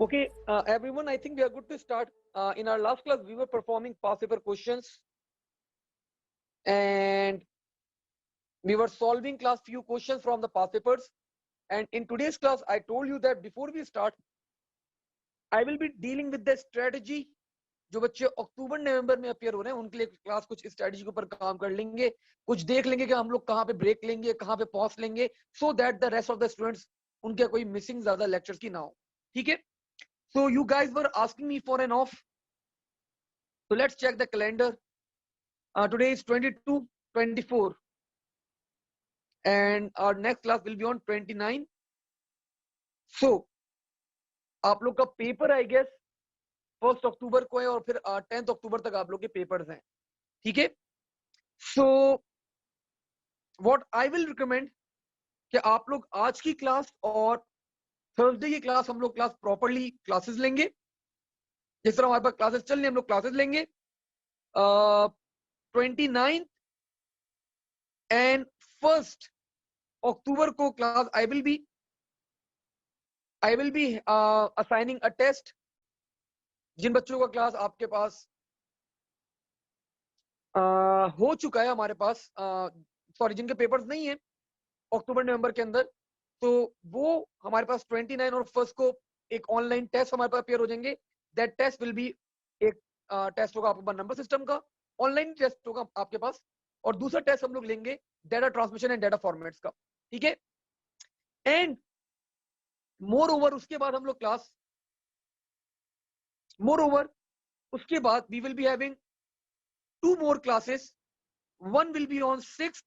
Okay, everyone, I think we are good to start. In our last class, we were performing past paper questions and we were solving class few questions from the past papers. And in today's class, I told you that before we start, I will be dealing with the strategy. जो बच्चे अक्टूबर नवंबर में appear हो रहे हैं उनके लिए class कुछ strategy के ऊपर काम कर लेंगे, कुछ देख लेंगे कि हम लोग कहाँ पे ब्रेक लेंगे, कहाँ पे पॉज लेंगे, so that the rest of the students उनके कोई मिसिंग ज्यादा लेक्चर्स की ना हो. ठीक है. So you guys were asking me for an off. So let's check the calendar. Today is 22, 24. And our next class will be on 29. So, आप लोग का पेपर आई गेस 1 अक्टूबर को है और फिर 10 अक्टूबर तक आप लोग के पेपर्स हैं. ठीक है. So what I will recommend कि आप लोग आज की क्लास और थर्सडे की क्लास हम लोग क्लास प्रॉपरली क्लासेस लेंगे. जिस तरह हमारे पास क्लासेस चल रही हम लोग क्लासेस लेंगे 29 एंड 1 अक्टूबर को class I will be assigning a test. जिन बच्चों का क्लास आपके पास हो चुका है हमारे पास, सॉरी जिनके पेपर्स नहीं है अक्टूबर नवंबर के अंदर, तो वो हमारे पास 29 और 1 को एक ऑनलाइन टेस्ट हमारे पास अपियर हो जाएंगे. दैट टेस्ट विल बी एक टेस्ट होगा आपके पास नंबर सिस्टम का, ऑनलाइन टेस्ट होगा आपके पास, और दूसरा टेस्ट हम लोग लेंगे data transmission and data formats का. ठीक है. एंड मोर ओवर उसके बाद हम लोग क्लास moreover उसके बाद we will be having 2 more classes. One will be on 6th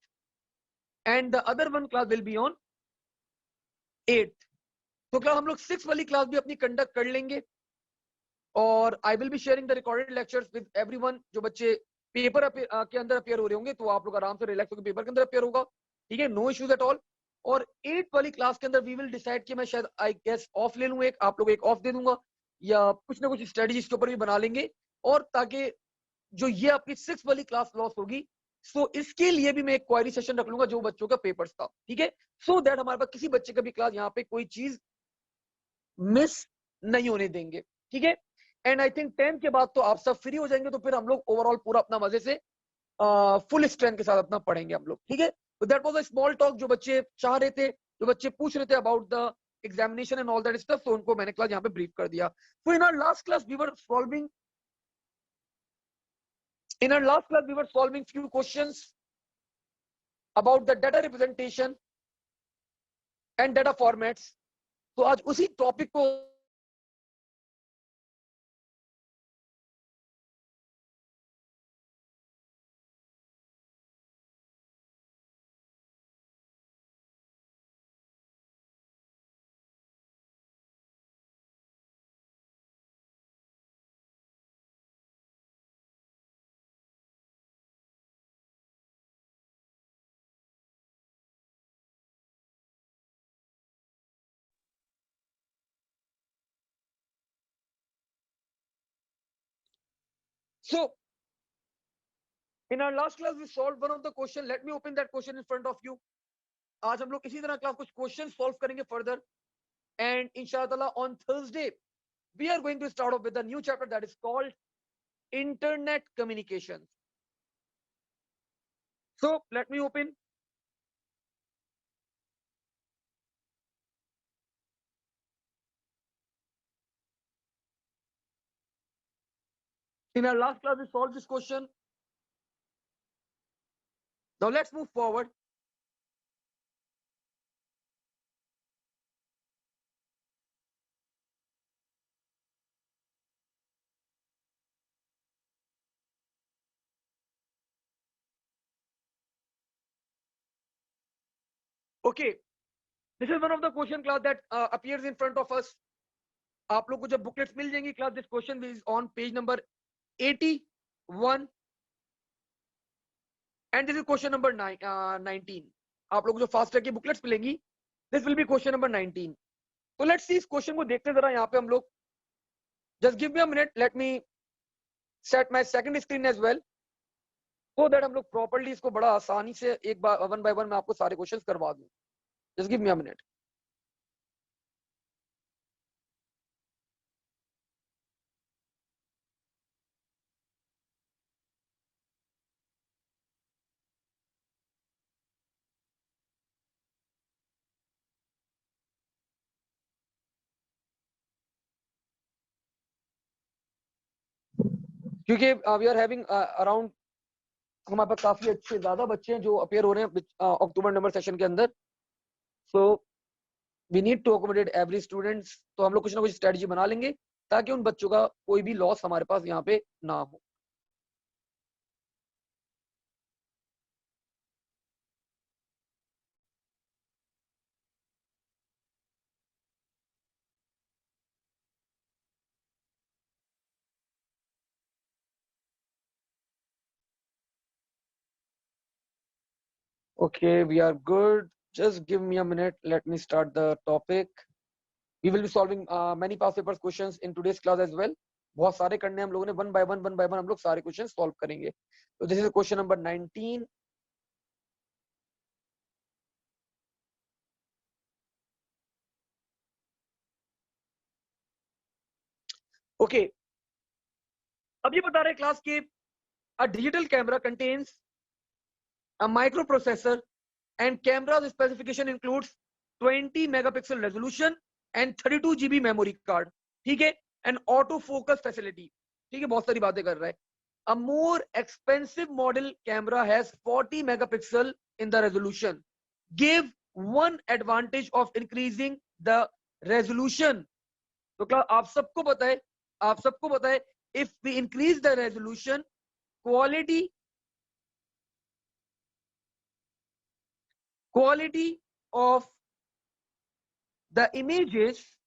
and the other one class will be on 8th. तो क्लास हम लोग 6 वाली क्लास भी अपनी कंडक्ट कर लेंगे और I will be sharing the recorded lectures with everyone. जो बच्चे पेपर के अंदर अपियर हो रहे होंगे तो आप लोग आराम से रिलैक्स होकर पेपर के अंदर अपियर होगा. ठीक है, नो इश्यूज एट ऑल. और 8 वाली क्लास के अंदर वी विल डिसाइड कि मैं शायद आई गेस ऑफ ले लूँ, एक आप लोग एक ऑफ दे दूंगा या कुछ ना कुछ स्ट्रेटजी इसके ऊपर भी बना लेंगे. और ताकि जो ये आपकी 6 वाली क्लास लॉस होगी, सो इसके लिए भी मैं एक क्वेरी सेशन रख लूंगा जो बच्चों का पेपर्स था. ठीक है, सो दैट हमारे पास किसी बच्चे का भी क्लास यहाँ पे कोई चीज मिस नहीं होने देंगे. ठीक है. एंड आई थिंक 10 के बाद तो आप सब फ्री हो जाएंगे, तो फिर हम लोग ओवरऑल पूरा अपना मजे से फुल स्ट्रेंथ के साथ अपना पढ़ेंगे हम लोग. ठीक है. तो that was a small talk जो बच्चे चाह रहे थे, जो बच्चे पूछ रहे थे about the examination and all that stuff, तो उनको मैंने क्लास यहाँ पे ब्रीफ कर दिया. So in our last class we were solving few questions about the data representation and data formats. तो आज उसी टॉपिक को so in our last class we solved one of the question. Let me open that question in front of you. आज हम लोग इसी तरह class कुछ क्वेश्चन सॉल्व करेंगे फर्दर, एंड इंशाअल्लाह on Thursday we are going to start off with a new chapter that is called internet communications. So let me open. In our last class we solved this question. Now let's move forward. Okay, this is one of the question class that appears in front of us. आप लोग को जब booklets मिल जाएंगी class, this question is on page number 81 and this is question number 19. आप लोग को जो fast track की बुकलेट्स मिलेंगी, this will be question number 19. तो लेट्स सी इस क्वेश्चन को देखते जरा. यहाँ पे हम लोग just give me a minute, let me set my second screen as well, so that हम लोग प्रॉपर्ली इसको बड़ा आसानी से एक बार वन बाय वन मैं आपको सारे क्वेश्चंस करवा दूं. Just give me a minute. क्योंकि वी आर हैविंग अराउंड, हमारे पास काफी अच्छे ज्यादा बच्चे हैं जो अपेयर हो रहे हैं अक्टूबर नवंबर सेशन के अंदर। So we need to accommodate every students. तो हम लोग कुछ ना कुछ स्ट्रेटजी बना लेंगे ताकि उन बच्चों का कोई भी लॉस हमारे पास यहाँ पे ना हो। Okay, we are good. Just give me a minute. Let me start the topic. We will be solving many past papers questions in today's class as well. बहुत सारे करने हम लोगों ने, वन बाय वन हम लोग सारे क्वेश्चन सॉल्व करेंगे। तो this is question number 19। Okay, अब ये बता रहे क्लास के a digital camera contains a microprocessor and camera's specification includes 20 megapixel resolution and 32 GB memory card, ठीक है, and auto focus facility, ठीक है, बहुत सारी बातें कर रहा है। A more expensive model camera has 40 megapixel in the resolution. Give one advantage of increasing the resolution. तो क्लास आप सबको पता है if we increase the resolution, quality of the images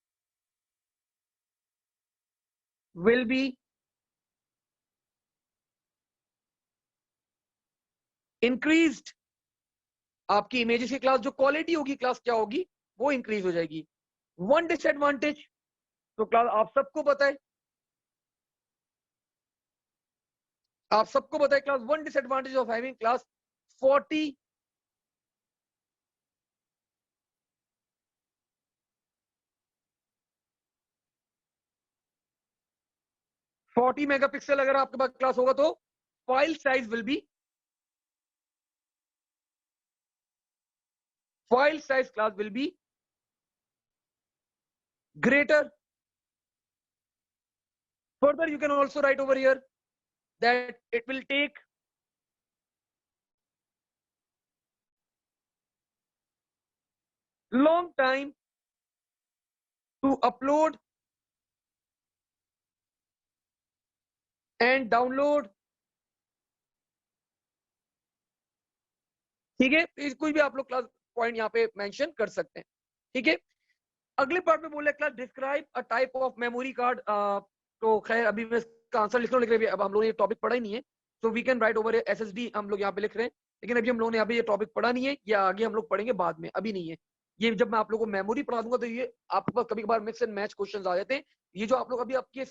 will be increased। आपकी इमेजेस की class जो quality होगी, class क्या होगी, वो इंक्रीज हो जाएगी। वन डिसएडवांटेज, तो क्लास आप सबको पता है class one disadvantage of having class 40 megapixel अगर आपके पास क्लास होगा तो file size class will be greater. Further, you can also write over here that it will take long time to upload and download, ठीक है। कोई भी आप लोग क्लास पॉइंट यहाँ पे मेंशन कर सकते हैं, ठीक है। अगले पार्ट में बोल रहे class describe a type of memory card. तो खैर अभी मैं इसका आंसर लिख रहा हूँ, अब हम लोगों ने ये टॉपिक पढ़ा ही नहीं है, so we can write over SSD हम लोग यहाँ पे लिख रहे हैं, लेकिन अभी हम लोगों ने यहाँ पे ये टॉपिक पढ़ा नहीं है, या आगे हम लोग पढ़ेंगे बाद में, अभी नहीं है। ये जब मैं आप लोगों को मेमोरी पढ़ा दूंगा तो ये आपके पास कभी कभार मिक्स एंड मैच क्वेश्चन आ जाते हैं। ये जो आप लोग अभी आपकी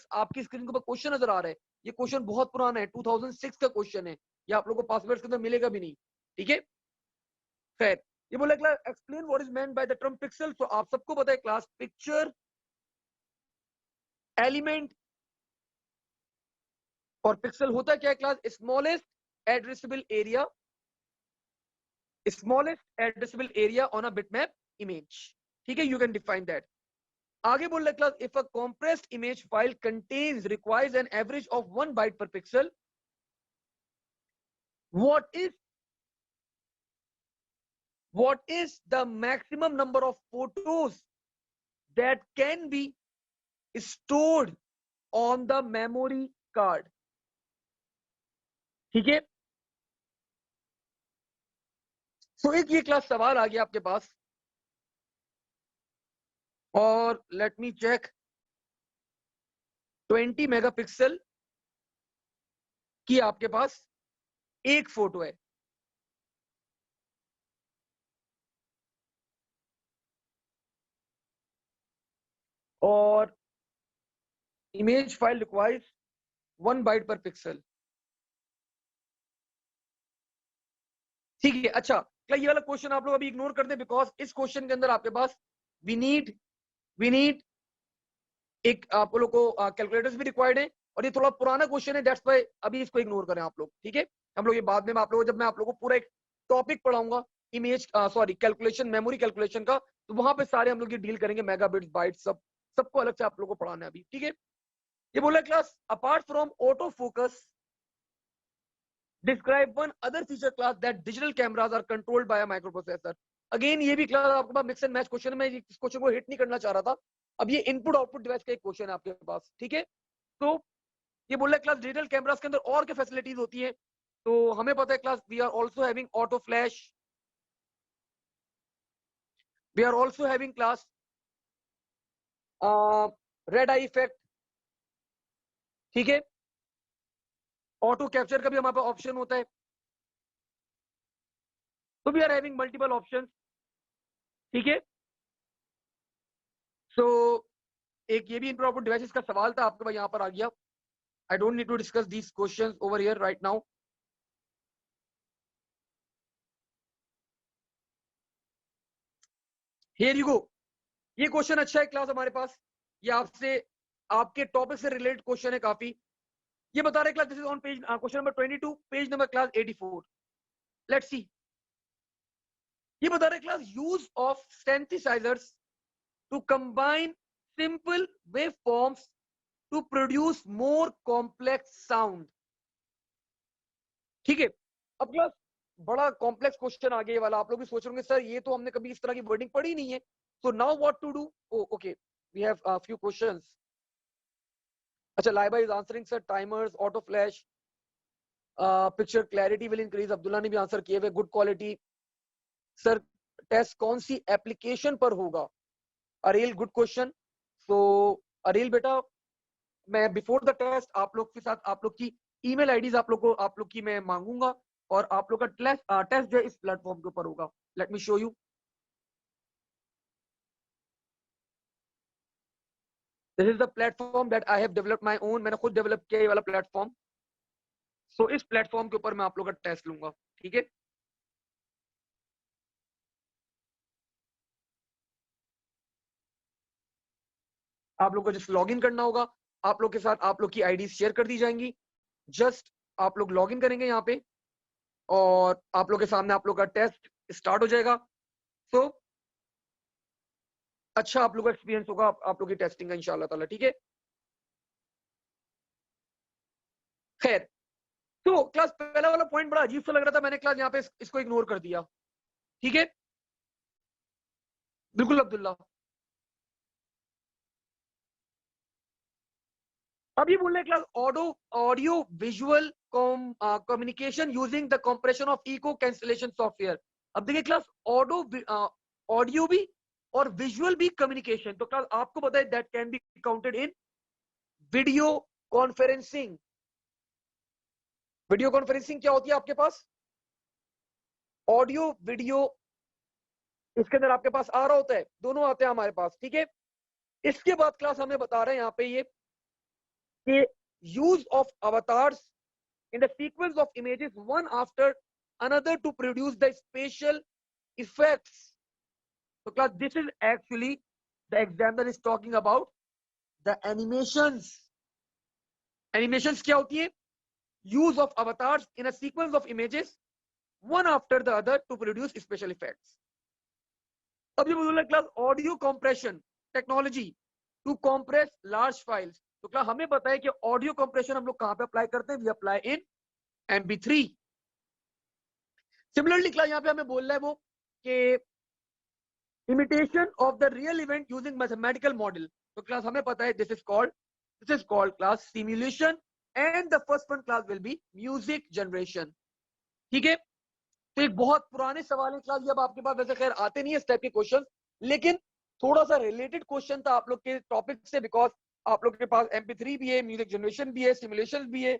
स्क्रीन के ऊपर क्वेश्चन नजर आ रहा है, ये क्वेश्चन बहुत पुराना है, 2006 का क्वेश्चन है, ये आप लोग को पास पेपर्स के अंदर मिलेगा भी नहीं, ठीक है। खैर, ये बोला class explain what is meant by the term pixel. तो आप सबको पता है क्लास पिक्चर एलिमेंट और पिक्सल होता क्या है class, smallest addressable area on a bitmap image, ठीक है, यू कैन डिफाइन दैट। आगे बोल रहा है class if a compressed image file contains requires an average of 1 byte per pixel, what is the maximum number of photos that can be stored on the memory card, ठीक है। तो एक ये class सवाल आ गया आपके पास, और लेट मी चेक, 20 मेगापिक्सल की आपके पास एक फोटो है, और image file requires 1 byte per pixel, ठीक है। अच्छा, क्या ये वाला क्वेश्चन आप लोग अभी इग्नोर कर दें, बिकॉज इस क्वेश्चन के अंदर आपके पास वी नीड एक आप लोग को कैलकुलेटर्स भी रिक्वायर्ड है, और ये थोड़ा पुराना क्वेश्चन है, दैट्स व्हाई अभी इसको इग्नोर करें आप लोग, ठीक है। हम लोग ये बाद में आप लोग, जब मैं आप लोगों को पूरा एक टॉपिक पढ़ाऊंगा इमेज कैलकुलेशन, मेमोरी कैलकुलेशन का, तो वहां पे सारे हम लोग ये डील करेंगे, मेगाबिट्स, बाइट्स, सबको अलग से आप लोग को पढ़ाना है अभी, ठीक है। ये बोला class apart from auto focus describe one other feature class that digital cameras are controlled by a microprocessor. Again ये भी क्लास आपके पास मिक्स एंड मैच क्वेश्चन, में इस क्वेश्चन को हिट नहीं करना चाह रहा था। अब ये इनपुट आउटपुट डिवाइस का एक क्वेश्चन है आपके पास, ठीक है। तो ये बोल रहा है क्लास डिजिटल कैमरास के अंदर और क्या फैसिलिटीज होती है, तो हमें पता है class we are also having auto flash, we are also having class red eye effect, ठीक है। ऑटो कैप्चर का भी हमारे पास ऑप्शन होता है। तो we are having multiple options, ठीक है। सो एक ये भी इनपुट आउटपुट डिवाइसेस का सवाल था आपके पास, यहाँ पर आ गया। I don't need to discuss these questions over here right now. Here you go. ये क्वेश्चन अच्छा है क्लास हमारे पास, ये आपसे आपके टॉपिक से रिलेटेड क्वेश्चन है काफी। ये बता रहे class this is on page question number 22 page number class 84। Let's see. ये बता रहे class use of synthesizers to combine simple wave forms to produce more complex sound, ठीक है। अब क्लास बड़ा कॉम्प्लेक्स क्वेश्चन आ गया वाला, आप लोग भी सोच रहे होंगे सर ये तो हमने कभी इस तरह की वर्डिंग पढ़ी नहीं है। So now what to do, okay we have few questions. अच्छा, Laiba is answering sir timers, auto flash, picture clarity will increase, Abdullah ने भी आंसर किए हुए, गुड क्वालिटी। सर टेस्ट कौन सी एप्लीकेशन पर होगा, अरेल गुड क्वेश्चन। तो अरेल बेटा मैं बिफोर द टेस्ट आप लोग के साथ आप लोग की ईमेल आईडीज आप लोग की मैं मांगूंगा, और आप लोग का टेस्ट जो है इस प्लेटफॉर्म के ऊपर होगा। Let me show you. This is the platform that I have developed my own, मैंने खुद डेवलप किया ये वाला प्लेटफॉर्म। सो इस प्लेटफॉर्म के ऊपर मैं आप लोग का टेस्ट लूंगा, ठीक है। आप लोग को जस्ट लॉग इन करना होगा, आप लोग के साथ आप लोग की आईडी शेयर कर दी जाएंगी। जस्ट आप लोग लॉग इन करेंगे यहाँ पे, और आप लोग के सामने आप लोग का टेस्ट स्टार्ट हो जाएगा। सो अच्छा आप लोग का एक्सपीरियंस होगा आप लोग की टेस्टिंग का इंशाल्लाह ताला, ठीक है। खैर, तो क्लास पहला वाला पॉइंट बड़ा अजीब सा लग रहा था, मैंने क्लास यहाँ पे इसको इग्नोर कर दिया, ठीक है। बिल्कुल अब्दुल्ला। अब ये बोल रहे हैं class audio visual communication using the compression of echo cancellation software. अब देखिए क्लास ऑडियो भी और विजुअल भी कम्युनिकेशन, तो क्लास आपको पता है that can be counted in video conferencing. Video conferencing क्या होती है आपके पास, ऑडियो वीडियो इसके अंदर आपके पास आ रहा होता है, दोनों आते हैं हमारे पास, ठीक है। इसके बाद क्लास हमें बता रहे हैं यहाँ पे ये कि use of avatars in the sequence of images one after another to produce the spatial effects. So class, this is actually the exam that is talking about the animations. Animations क्या होती है, use of avatars in a sequence of images one after the other to produce special effects. अब ये बोल रहा class audio compression technology to compress large files. तो class हमें पता है कि ऑडियो कंप्रेशन हम लोग कहां पे अप्लाई करते हैं, we apply in MP3। Similarly class यहाँ पे हमें बोल रहा है वो कि imitation of the real event using mathematical model। तो क्लास हमें पता है this is called class simulation, and the first one class will be music generation, ठीक है। तो एक बहुत पुराने सवाल है क्लास, जब आपके पास वैसे खैर आते नहीं है इस टाइप के क्वेश्चन, लेकिन थोड़ा सा रिलेटेड क्वेश्चन था आप लोग के टॉपिक से, बिकॉज आप लोग के पास MP3 भी है, म्यूजिक जनरेशन भी है, सिमुलेशन भी है,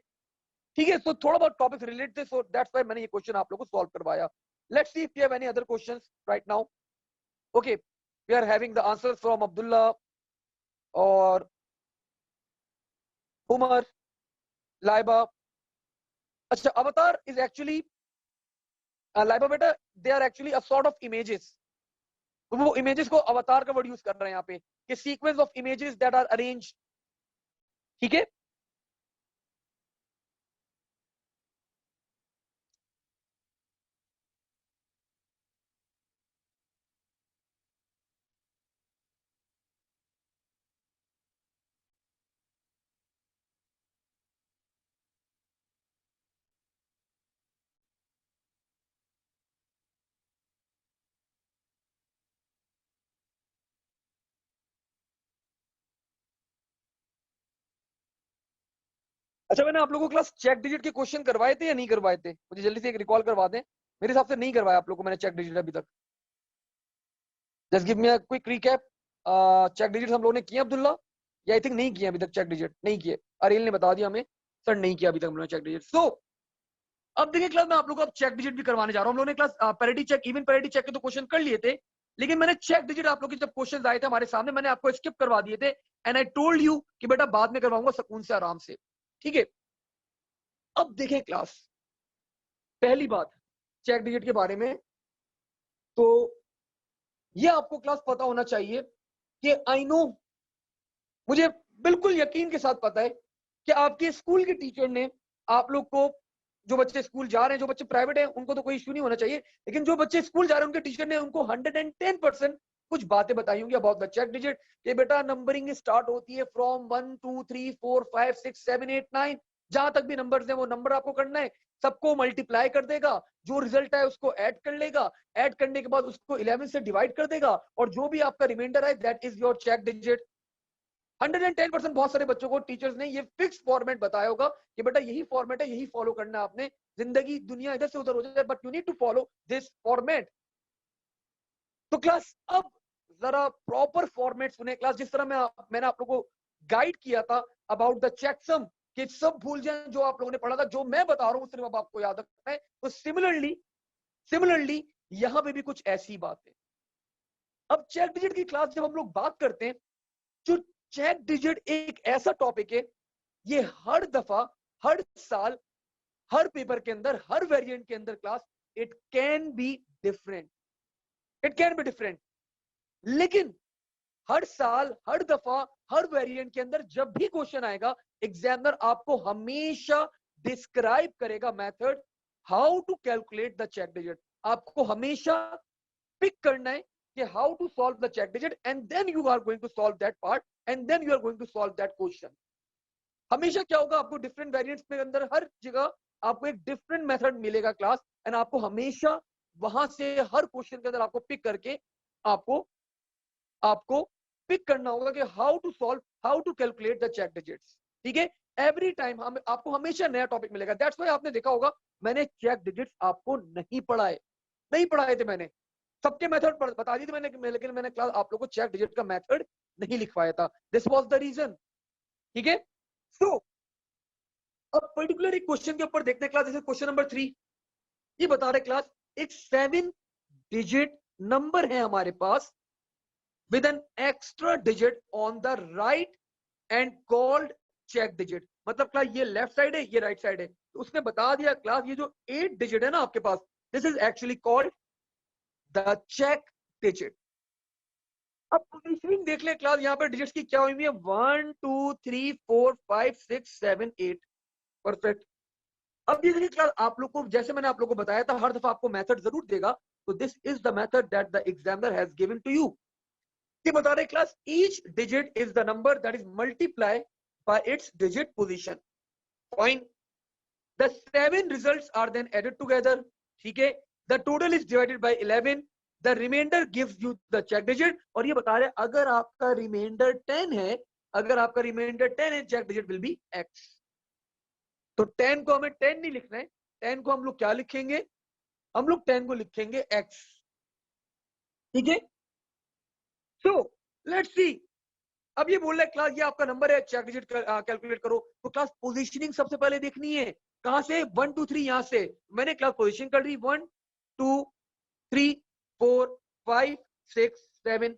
ठीक है। तो थोड़ा बहुत टॉपिक रिलेटेड थे, सो दैट्स व्हाई मैंने ये क्वेश्चन आप लोग को सॉल्व करवाया। Let's see if you have any other questions right now. Okay, we are having the answers from Abdullah or Umar, Laiba. अच्छा, avatar is actually Laiba beta, they are actually a sort of images. तो वो images को avatar का word use कर रहे हैं यहाँ पे कि sequence of images that are arranged, ठीक है। अच्छा, मैंने आप लोगों को क्लास चेक डिजिट के क्वेश्चन करवाए थे या नहीं करवाए थे? मुझे जल्दी से एक रिकॉल करवा दें। मेरे हिसाब से नहीं करवाया आप लोगों को मैंने चेक डिजिट अभी तक। Just give me a quick recap. Check digit हम लोगों ने किए अब्दुल्ला, या आई थिंक नहीं किए अभी तक चेक डिजिट? नहीं किए, अरिल ने बता दिया हमें सर नहीं किया अभी तक हम लोगों ने चेक डिजिट। सो अब देखिए क्लास, मैं आप लोगों को अब चेक डिजिट भी करवाने जा रहा हूं। हम लोगों ने class parity check, even parity check के तो क्वेश्चन कर लिए थे, लेकिन मैंने चेक डिजिट आप लोगों के जब क्वेश्चन आए थे हमारे सामने, मैंने आपको स्किप करवा दिए थे एंड आई टोल्ड यू कि बेटा बाद में करवाऊंगा सुकून से, आराम से, ठीक है। अब देखें क्लास, पहली बात चेक डिजिट के बारे में, तो ये आपको क्लास पता होना चाहिए कि आई नो, मुझे बिल्कुल यकीन के साथ पता है कि आपके स्कूल के टीचर ने आप लोग को, जो बच्चे स्कूल जा रहे हैं, जो बच्चे प्राइवेट हैं उनको तो कोई इश्यू नहीं होना चाहिए, लेकिन जो बच्चे स्कूल जा रहे हैं उनके टीचर ने उनको 110% कुछ बातें बताई होंगी अबाउट द चेक डिजिट, कि बेटा नंबरिंग स्टार्ट होती है फ्रॉम 1 2 3 4 5 6 7 8 9, जहां तक भी नंबर्स हैं वो नंबर आपको करना है, सबको मल्टीप्लाई कर देगा, जो रिजल्ट है उसको ऐड कर लेगा, ऐड करने के बाद उसको 11 से डिवाइड कर देगा, और जो भी आपका रिमाइंडर है that is your check digit. 110% बहुत सारे बच्चों को टीचर्स ने ये फिक्स फॉर्मेट बताया होगा कि बेटा यही फॉर्मेट है, यही फॉलो करना है आपने, जिंदगी दुनिया इधर से उधर हो जाए but you need to follow this format. तो क्लास अब जरा प्रॉपर फॉर्मेट सुने क्लास, जिस तरह मैंने आप लोगों को गाइड किया था अबाउट द चेकसम, कि सब भूल जाए जो आप लोगों ने पढ़ा था, जो मैं बता रहा हूं सिर्फ अब आपको याद रखना है। तो सिमिलरली यहां पे भी कुछ ऐसी बात है। अब चेक डिजिट की क्लास जब हम लोग बात करते हैं, जो चेक डिजिट एक ऐसा टॉपिक है, ये हर दफा, हर साल, हर पेपर के अंदर, हर वेरिएंट के अंदर class it can be different, it can be different, लेकिन हर साल, हर दफा, हर वेरिएंट के अंदर जब भी क्वेश्चन आएगा, एग्जामिनर आपको हमेशा डिस्क्राइब करेगा method how to calculate the check digit. आपको हमेशा पिक करना है कि how to solve the check digit, and then you are going to solve that part, and then you are going to solve that question. हमेशा क्या होगा, आपको different variants में अंदर हर जगह आपको एक डिफरेंट मेथड मिलेगा क्लास, एंड आपको हमेशा वहां से हर क्वेश्चन के अंदर आपको पिक करके आपको आपको पिक करना होगा कि how to solve, how to calculate the check digits, ठीक है। एवरी टाइम हम आपको हमेशा नया टॉपिक मिलेगा। दैट्स व्हाई आपने देखा होगा मैंने चेक डिजिट्स आपको नहीं पढ़ाए, नहीं पढ़ाए थे मैंने, सबके मेथड बता दी थी मैंने, लेकिन मैंने क्लास आप लोगों को चेक डिजिट का मेथड नहीं लिखवाया था। दिस वाज द रीजन, ठीक है। सो अब पर्टिकुलर एक क्वेश्चन के ऊपर देखते हैं क्लास, जैसे क्वेश्चन नंबर 3, ये बता रहे क्लास, एक 7 डिजिट नंबर है हमारे पास with an extra digit on the right and called check digit। मतलब क्लास ये लेफ्ट साइड है, ये राइट साइड है, तो उसने बता दिया क्लास ये जो 8 डिजिट है ना आपके पास, this is actually called the check digit. अब पोजीशनिंग देख ले क्लास, यहाँ पर डिजिट्स की क्या हुई है, 1 2 3 4 5 6 7 8, परफेक्ट। अब ये देखिए क्लास, आप लोग को जैसे मैंने आप लोग को बताया था हर दफा आपको मेथड जरूर देगा, तो this is the method that the examiner has given to you. ये बता रहे class, each digit is the number that is multiply by its digit position, fine. The 7 results are then added together, ठीक है। The total is divided by 11, the remainder gives you the check digit. और ये बता रहे अगर आपका remainder 10 है, अगर आपका रिमाइंडर 10 है, check digit will be x। तो 10 को हमें 10 नहीं लिखना है, 10 को हम लोग क्या लिखेंगे, हम लोग 10 को लिखेंगे x, ठीक है। सो लेट्स सी, अब ये बोल रहा है क्लास ये आपका नंबर है, चेक डिजिट कैलकुलेट करो, तो क्लास पोजीशनिंग सबसे पहले देखनी है, कहां से, 1 2 3, यहां से मैंने क्लास पोजीशन कर दी, 1 2 3 4 5 6 7।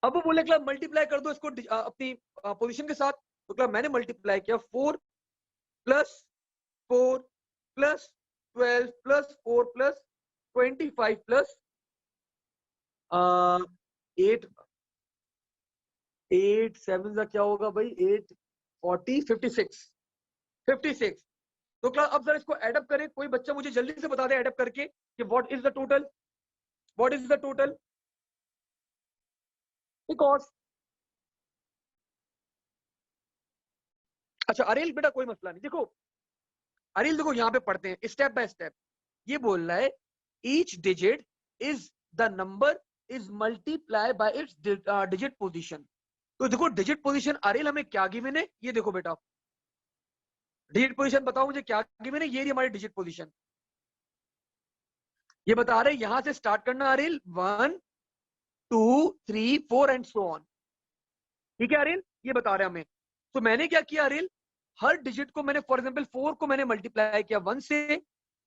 अब वो बोले क्लास मल्टीप्लाई कर दो इसको अपनी पोजीशन के साथ, तो क्लास मैंने मल्टीप्लाई किया, 4 plus 4 plus 12 plus 4 plus 25 plus 8, 8 7 का क्या होगा भाई, 8 40 56 56। तो क्लास अब सर इसको एडअप करें, कोई बच्चा मुझे जल्दी से बता दे एडअप करके कि what is the total, what is the total, because, अच्छा अरिल बेटा कोई मसला नहीं, देखो अरिल देखो यहाँ पे पढ़ते हैं स्टेप बाय स्टेप। ये बोल रहा है each digit is the number is multiply by its digit position. तो देखो डिजिट पोजीशन अरिल हमें क्या गिवन है, ये देखो बेटा डिजिट पोजीशन बताओ मुझे क्या गिवन है, ये रही हमारी डिजिट पोजीशन। ये बता रहे यहां से स्टार्ट करना अरिल 1 2 3 4 एंड सो ऑन। ठीक है अरिल, ये बता रहे हमें। तो मैंने क्या किया अरिल, हर डिजिट को मैंने फॉर एग्जाम्पल 4 को मैंने मल्टीप्लाई किया 1 से,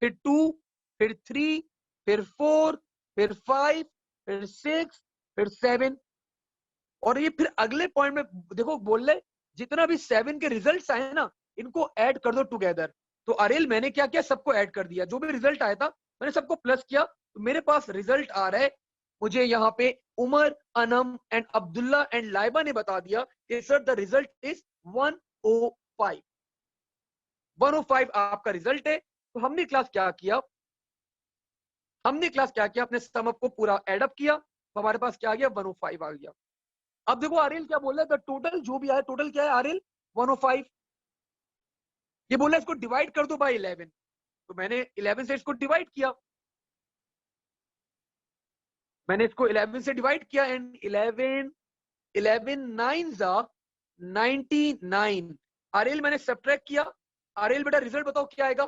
फिर 2, फिर 3, फिर 4, फिर 5, फिर 6, फिर 7। और ये फिर अगले पॉइंट में देखो बोल रहे जितना भी 7 के रिजल्ट्स आए ना इनको ऐड कर दो टुगेदर। तो अरेल मैंने क्या किया, सबको ऐड कर दिया, जो भी रिजल्ट आया था मैंने सबको प्लस किया। तो मेरे पास रिजल्ट आ रहा है, मुझे यहाँ पे उमर, अनम एंड अब्दुल्ला एंड लाइबा ने बता दिया कि सर द रिजल्ट इज 105। 105 आपका रिजल्ट है। तो हमने क्लास क्या किया, अपने सम अप को पूरा एडअप किया, तो हमारे पास क्या आ गया 105 आ गया। अब देखो आरिल क्या बोल रहा है, द टोटल जो भी आया टोटल क्या है आरिल 105। ये बोला इसको डिवाइड कर दो बाय 11। तो मैंने 11 से इसको डिवाइड किया, मैंने इसको 11 से डिवाइड किया एंड 11 9 जा 99। आरिल मैंने सब्ट्रैक्ट किया। आरिल बेटा रिजल्ट बताओ क्या आएगा,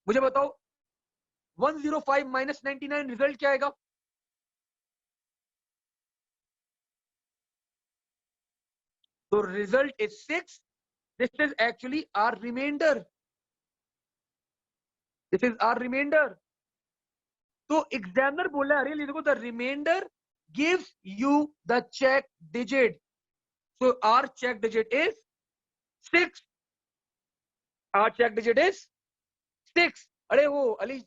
मुझे बताओ 105 माइनस 99 रिजल्ट क्या आएगा। तो result is 6। This is actually our remainder, this is our remainder. तो एग्जामिनर बोला है अरे देखो the remainder gives you the check digit, so our check digit is 6। Our check digit is 6। अरे वो अली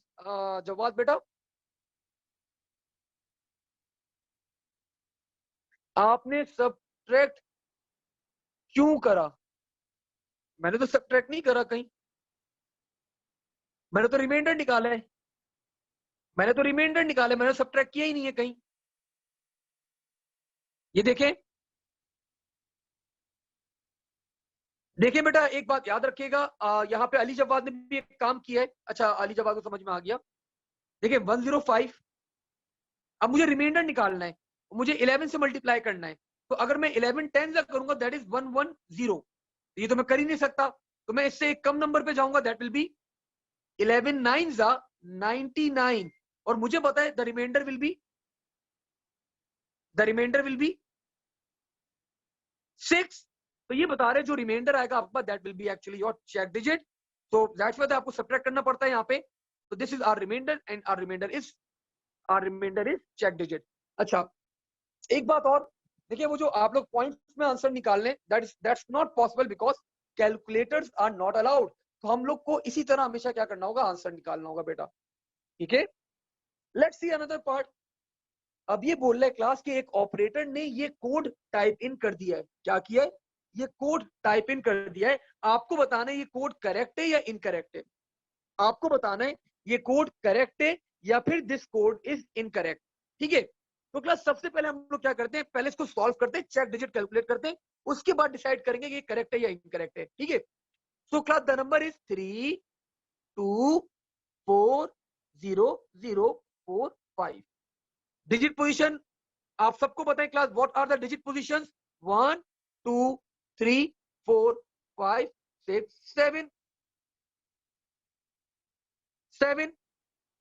जवाब बेटा, आपने सब्ट्रैक्ट क्यों करा। मैंने तो सब्ट्रैक्ट नहीं करा कहीं, मैंने तो रिमाइंडर निकाला है, मैंने सब्ट्रैक्ट किया ही नहीं है कहीं। ये देखें, देखिए बेटा एक बात याद रखिएगा, यहाँ पे अली जवाद ने भी एक काम किया है। अच्छा अली जवाद को समझ में आ गया। देखिए 105, अब मुझे रिमाइंडर निकालना है, मुझे 11 से मल्टीप्लाई करना है। तो अगर मैं 11 10 से करूंगा दैट इज 110। ये तो मैं कर ही नहीं सकता, तो मैं इससे एक कम नंबर पे जाऊंगा, दैट विल बी 11 9 जा 99। और मुझे पता है द रिमाइंडर विल बी 6। तो ये बता रहे जो रिमाइंडर आएगा आपके पास that will be actually your check digit. तो दैट्स व्हाई आपको सब्ट्रैक्ट करना पड़ता है यहाँ पे। तो this is our reminder and our reminder is check digit. अच्छा एक बात और, देखिए वो जो आप लोग पॉइंट्स में आंसर निकाल लें that's not possible because calculators are not allowed. तो हम लोग को इसी तरह हमेशा क्या करना होगा, आंसर निकालना होगा बेटा। ठीक है, लेट्स सी अनदर पार्ट। अब ये बोल रहा है क्लास के एक ऑपरेटर ने ये कोड टाइप इन कर दिया है। क्या किया है, ये कोड टाइप इन कर दिया है। आपको बताना है ये कोड करेक्ट है या इनकरेक्ट है, आपको बताना है ये कोड करेक्ट है या फिर दिस कोड इज इनकरेक्ट। ठीक है, तो क्लास सबसे पहले हम लोग क्या करते हैं, पहले इसको सॉल्व करते हैं, चेक डिजिट कैलकुलेट करते हैं, उसके बाद डिसाइड करेंगे कि ये करेक्ट है या इनकरेक्ट है। ठीक है, so class the number is 3 2 4 0 0 4 5। Digit position आप सबको पता है class, what are the digit positions 1 2 3 4 5 6 7 7।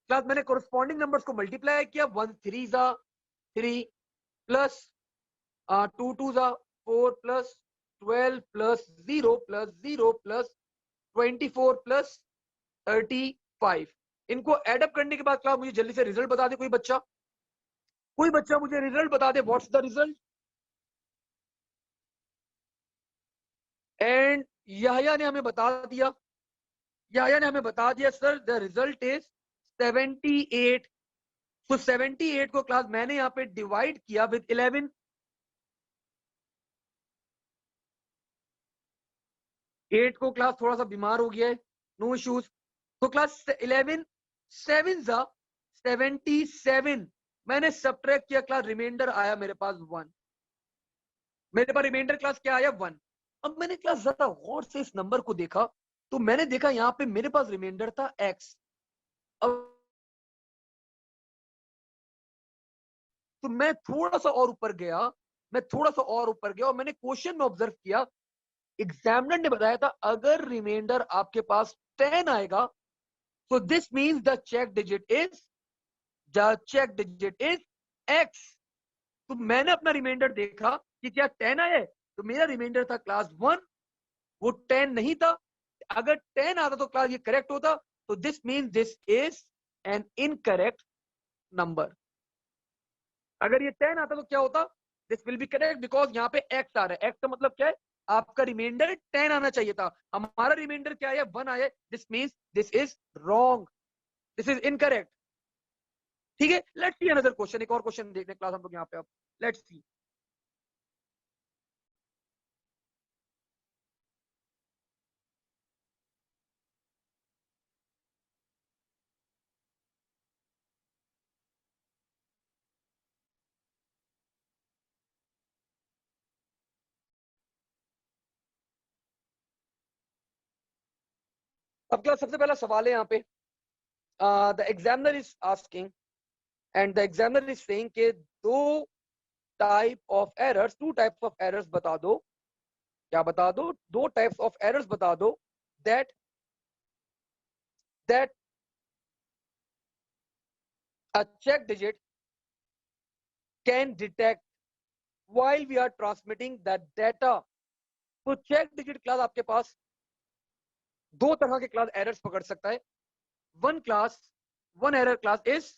Class मैंने कोरस्पॉन्डिंग नंबर्स को मल्टीप्लाई किया, 1 3 जा 3 प्लस 2 2 जा 4 plus 12 plus 0 plus 0 plus 24 plus 35। इनको एडअप करने के बाद क्लास मुझे जल्दी से रिजल्ट बता दे कोई बच्चा मुझे रिजल्ट बता दे, what's the result. And Yahya ने हमें बता दिया, सर द रिजल्ट इज 78। तो 78 को क्लास मैंने यहाँ पे डिवाइड किया विद 11। 8 को क्लास थोड़ा सा बीमार हो गया है, नो इश्यूज। तो क्लास 11 7 जा 77। मैंने सब्ट्रैक्ट किया क्लास, रिमाइंडर आया मेरे पास 1। मेरे पास रिमाइंडर क्लास क्या आया 1। अब मैंने क्लास जरा गौर से इस नंबर को देखा, तो मैंने देखा यहाँ पे मेरे पास रिमाइंडर था x। अब तो मैं थोड़ा सा और ऊपर गया और मैंने क्वेश्चन में ऑब्जर्व किया एग्जामिनर ने बताया था अगर रिमाइंडर आपके पास 10 आएगा so this means the check digit is x। तो मैंने अपना रिमाइंडर देखा कि क्या 10 आया है, तो मेरा रिमाइंडर था क्लास 1, वो 10 नहीं था। अगर 10 आता तो क्लास ये करेक्ट होता, तो this means this is an incorrect number. अगर ये 10 आता तो क्या होता, this will be correct because यहाँ पे x आ रहा है। x का मतलब क्या है, आपका रिमाइंडर 10 आना चाहिए था, हमारा रिमाइंडर क्या है 1 आया, this means this is wrong, this is incorrect. ठीक है, लेट्स सी अनदर क्वेश्चन, एक और क्वेश्चन देखने क्लास हम लोग यहाँ पे। अब लेट्स सी, अब क्लास सबसे पहला सवाल है यहाँ पे, the examiner is asking and the examiner is saying के दो type of errors, 2 types of errors बता दो। क्या बता दो, 2 टाइप्स ऑफ एरर्स बता दो that that a check digit can detect while we are transmitting the data। तो check digit क्लास आपके पास 2 तरह के क्लास एरर्स पकड़ सकता है। one error class is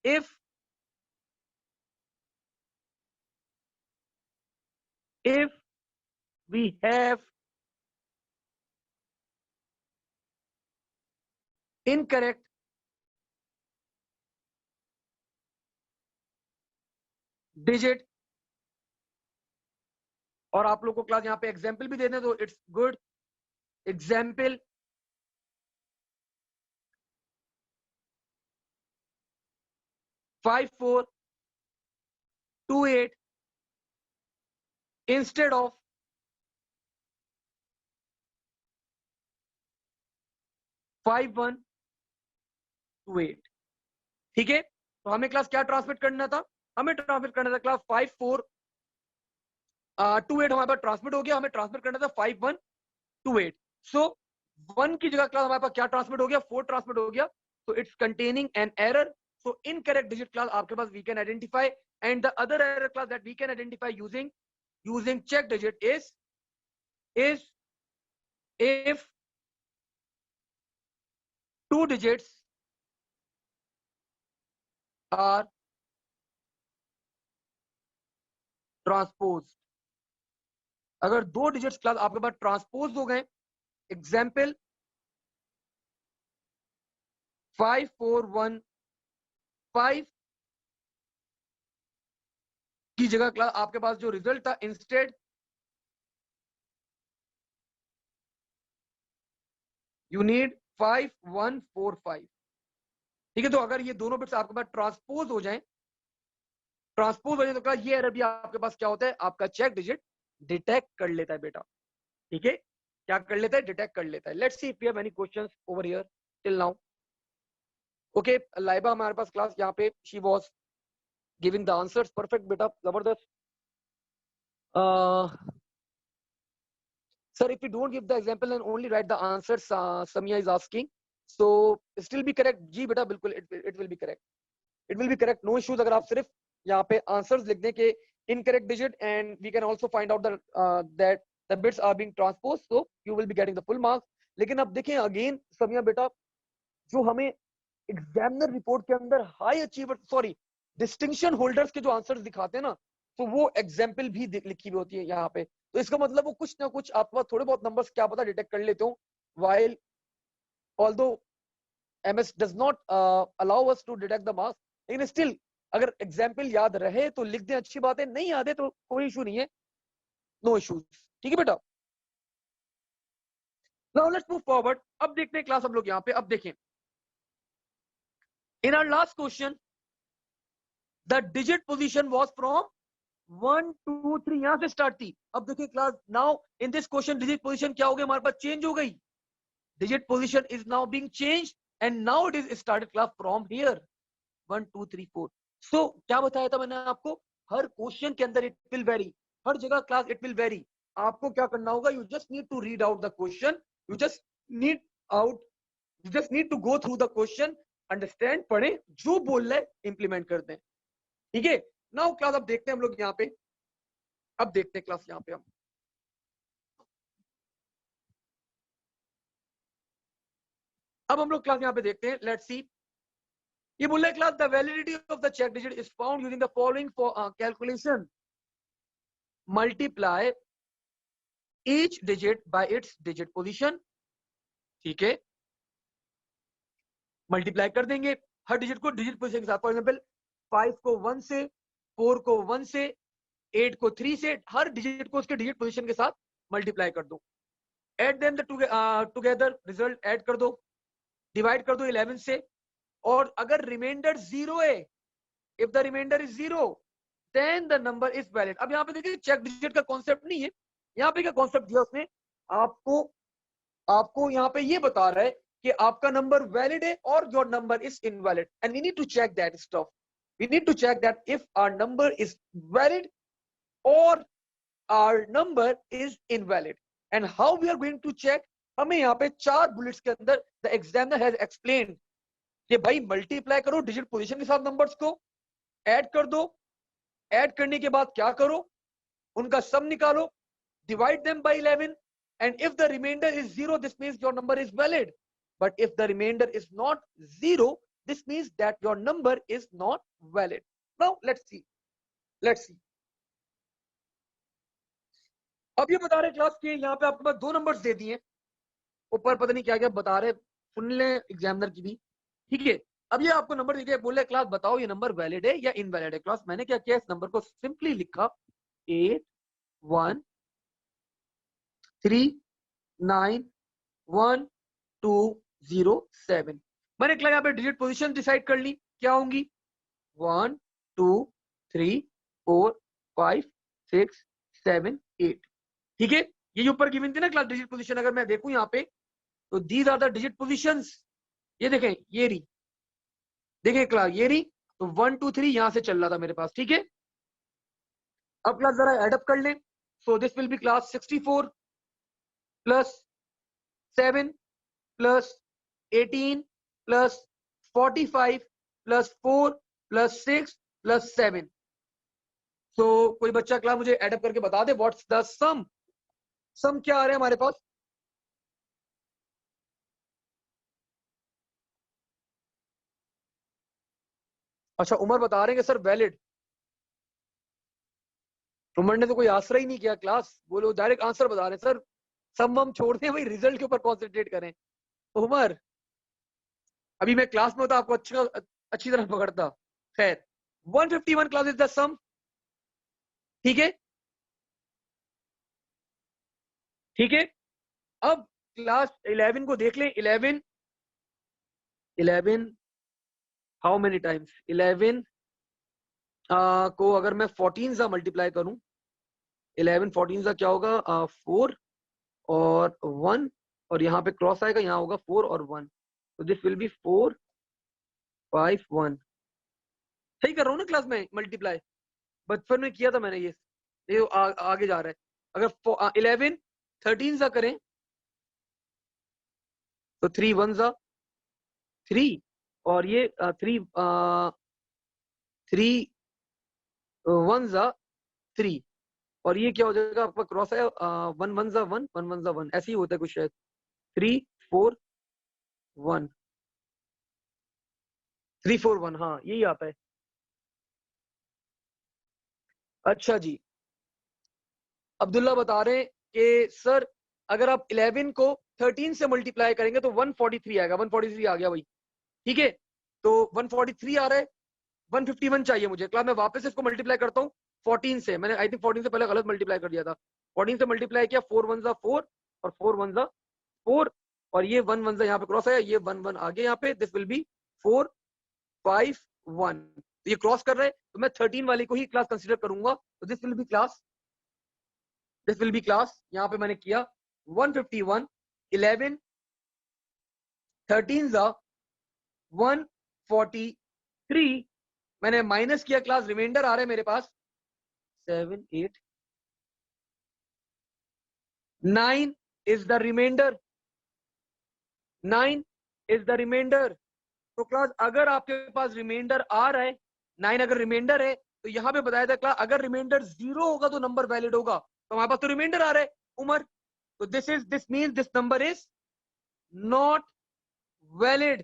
if we have incorrect digit, और आप लोग को क्लास यहाँ पे एग्जाम्पल भी देने, तो it's good. Example 5428 instead of 5128। ठीक है, तो हमें क्लास क्या ट्रांसमिट करना था, हमें ट्रांसमिट करना था क्लास 5428 हमारे पास ट्रांसमिट हो गया, हमें ट्रांसमिट करना था 5128। सो 1 की जगह क्लास हमारे पास क्या ट्रांसमिट हो गया, 4 ट्रांसमिट हो गया, तो it's containing an error. so incorrect digit class आपके पास we can identify, and the other error class that we can identify using check digit is if 2 digits are transposed। अगर 2 digits class आपके पास transpose हो गए, example 5415 की जगह class आपके पास जो result था इंस्टेड यू नीड 5145। ठीक है, तो अगर ये दोनों बिट्स आपके पास ट्रांसपोज हो जाए तो क्लास ये एरर भी आपके पास क्या होता है, आपका चेक डिजिट डिटेक्ट कर लेता है बेटा। ठीक है, क्या कर लेता है, डिटेक्ट कर लेता है। Let's see if we have any questions over here till now. Okay, Laiba हमारे पास क्लास यहाँ पे शी वाज गिविंग द आंसर्स, परफेक्ट बेटा, जबरदस्त। Sir, if you don't give the example and only write the answers, Samia is asking, so still be correct। जी बेटा बिल्कुल, it will be correct, it will be correct, no issues। अगर आप सिर्फ यहाँ पे आंसर्स लिख दें कि incorrect digit and we can also find out that the bits are being transposed, so you will be getting the full marks। लेकिन अब देखें अगेन समिया बेटा, जो हमें एग्जामिनर रिपोर्ट के अंदर high achiever sorry distinction holders के जो आंसर्स दिखाते हैं ना, तो वो एग्जाम्पल भी लिखी हुई होती है यहाँ पे। तो इसका मतलब वो कुछ ना कुछ आपके पास थोड़े बहुत नंबर्स क्या पता डिटेक्ट कर लेते हो, while although MS does not allow us to detect the marks, लेकिन स्टिल अगर एग्जाम्पल याद रहे तो लिख दें, अच्छी बात है, नहीं याद है तो कोई इशू नहीं है, नो इशूज। ठीक है बेटा, नाउ लेट्स मूव फॉरवर्ड। अब देखते हैं क्लास हम लोग यहाँ पे, अब देखें in our last question the digit position was from 1 2 3 यहां से स्टार्ट थी। अब देखिए class, now in this question digit position क्या हो गई, हमारे पास चेंज हो गई, digit position is now being changed and now it is started class from here 1 2 3 4। So क्या बताया था मैंने आपको, हर क्वेश्चन के अंदर इट विल वेरी, हर जगह क्लास इट विल वेरी। आपको क्या करना होगा, you just need to read out the question, you just need to go through the question, understand, पढ़े, जो बोल रहे इंप्लीमेंट करते हैं, ठीक है। नाउ क्लास अब देखते हैं हम लोग यहाँ पे, अब देखते हैं क्लास यहाँ पे हम लोग क्लास यहाँ पे देखते हैं, लेट्स सी। ये बोल रहे class the validity of the check digit is found using the following for calculation, multiply each digit by its digit position, ठीक है, मल्टीप्लाई कर देंगे हर डिजिट को डिजिट पोजीशन के साथ। फॉर एग्जांपल 5 को 1 से, 4 को 1 से, 8 को 3 से, हर डिजिट को उसके डिजिट पोजीशन के साथ मल्टीप्लाई कर दो। Add them together, result add कर दो, डिवाइड कर दो 11 से, और अगर रिमाइंडर 0 है, if the remainder is 0 then the number is valid. अब यहाँ पे देखिए चेक डिजिट का कॉन्सेप्ट नहीं है, यहाँ पे क्या कॉन्सेप्ट दिया उसने आपको यहाँ पे ये बता रहा है कि आपका नंबर वैलिड है और your number is invalid, and we need to check that stuff, we need to check that if our number is valid और our number is invalid. And how we are going to check, हमें यहाँ पे 4 bullets के अंदर the examiner has explained कि भाई multiply करो digit position के साथ नंबर्स को, ऐड कर दो, ऐड करने के बाद क्या करो, उनका सम निकालो, divide them by 11, and if the remainder is 0 this means your number is valid, but if the remainder is not 0 this means that your number is not valid. Now let's see अब ये बता रहे class के यहाँ पे आपके पास 2 numbers they दिए, ऊपर पता नहीं क्या क्या बता रहे, सुन ले एग्जामिनर की भी, ठीक है। अब ये आपको नंबर दिखे, बोल रहे क्लास बताओ ये नंबर वैलिड है या इनवैलिड है। क्लास मैंने क्या किया, इस नंबर को सिंपली लिखा 8 1 3 9 1 2 0 7। मैंने यहाँ पे डिजिट पोजीशन डिसाइड कर ली, क्या होंगी 1 2 3 4 5 6 7 8, ठीक है। ये ऊपर गिवन थी ना क्लास डिजिट पोजीशन, अगर मैं देखूं यहाँ पे तो these are the digit positions, ये देखें, ये रही, देखें क्लास ये रही, तो 1 2 3 यहां से चल रहा था मेरे पास, ठीक है। अब क्लास जरा एडअप कर लें, so this will be class 64 plus 7 plus 18 plus 45 plus 4 plus 6 plus 7। तो कोई बच्चा क्लास मुझे एडअप करके बता दे व्हाट्स द सम, सम क्या आ रहा है हमारे पास। अच्छा उमर बता रहे हैं कि सर वैलिड, उमर ने तो कोई आंसर ही नहीं किया क्लास, बोलो डायरेक्ट आंसर बता रहे हैं सर, सम हम छोड़ दें भाई, रिजल्ट के ऊपर कॉन्सेंट्रेट करें। उमर अभी मैं क्लास में होता आपको अच्छी तरह पकड़ता। खैर 151 क्लास इज द सम, ठीक है, ठीक है। अब क्लास 11 को देख लें, 11 हाउ मेनी टाइम्स, 11 को अगर मैं 14 से मल्टीप्लाई करूं, 11 14 से क्या होगा 4 और 1, और यहाँ पे क्रॉस आएगा, यहाँ होगा 4 और 1, तो दिस विल बी 4 5 1। सही कर रहा हूँ ना क्लास में मल्टीप्लाई, बचपन में किया था मैंने ये आगे जा रहा है। अगर 11 13 सा करें तो 3 1 सा 3, और ये 3 1 सा 3, और ये क्या हो जाएगा आपका क्रॉस है 1 1 सा 1 1 1 सा 1, ऐसे ही होता है कुछ शायद, 3 4 1 3 4 1, हाँ यही आता है। अच्छा जी, अब्दुल्ला बता रहे हैं कि सर अगर आप 11 को 13 से मल्टीप्लाई करेंगे तो 143 आएगा, 143 आ गया भाई, ठीक है। तो 143 आ रहा है, 151 चाहिए मुझे। क्लास मैं वापस इसको मल्टीप्लाई करता हूँ 14 से, मैंने आई थिंक 14 से पहले गलत मल्टीप्लाई कर दिया था, 14 से मल्टीप्लाई किया, 4 1 4 और 4 1 4, और ये 1 1 यहाँ पे क्रॉस आया, ये 1 1 आगे यहाँ पे, दिस विल बी 4 5 1, ये क्रॉस कर रहे हैं तो मैं 13 वाली को ही क्लास कंसीडर करूंगा, तो दिस विल बी क्लास यहाँ पे मैंने किया 151, 11 13 143, मैंने माइनस किया क्लास, रिमाइंडर आ रहा है मेरे पास 7 8 9 is the remainder. 9 is the remainder. तो क्लास अगर आपके पास रिमाइंडर आ रहा है, 9 अगर रिमाइंडर है तो यहाँ पे बताया था क्लास अगर रिमाइंडर 0 होगा तो नंबर वैलिड होगा, तो हमारे पास तो रिमाइंडर आ रहा है उमर, तो this means this number is not valid